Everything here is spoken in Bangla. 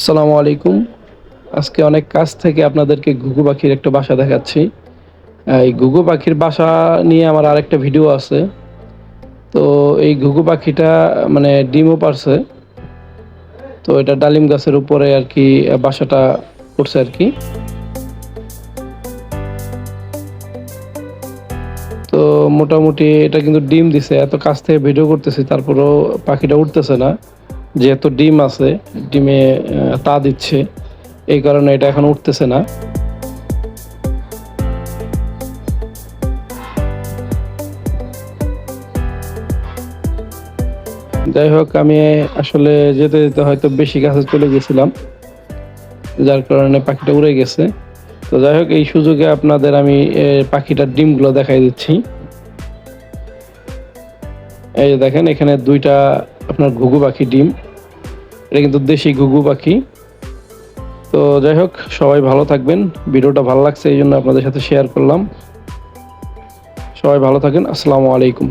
আসসালামু আলাইকুম। আজকে অনেক কাছ থেকে আপনাদেরকে ঘুঘু পাখির একটা বাসা দেখাচ্ছি। এই ঘুঘু পাখির বাসা নিয়ে আমার আরেকটা ভিডিও আছে। তো এই ঘুঘু পাখিটা মানে ডিমও পারছে। তো এটা ডালিম গাছের উপরে আরকি বাসাটা করছে আরকি। তো মোটামুটি এটা কিন্তু ডিম দিছে। এত কাছ থেকে ভিডিও করতেছি তারপরেও পাখিটা উড়তেছে না। যেহেতু ডিম আছে, ডিমে তা দিচ্ছে। এই কারণে এটা এখন উঠতেছে না। যাই হোক আমি আসলে যেতে যেতে হয়তো বেশি কাছে চলে গেছিলাম, যার কারণে পাখিটা উড়ে গেছে। তো যাই হোক এই সুযোগে আপনাদের আমি পাখিটার ডিমগুলো দেখাই দিচ্ছি। এই যে দেখেন এখানে ২ টা আপনার ঘুঘু পাখি ডিম। এটা কিন্তু দেশি ঘুঘু পাখি। তো যাই হোক সবাই ভালো থাকবেন। ভিডিওটা ভালো লাগছে এইজন্য আপনাদের সাথে শেয়ার করলাম। সবাই ভালো থাকেন। আসসালামু আলাইকুম।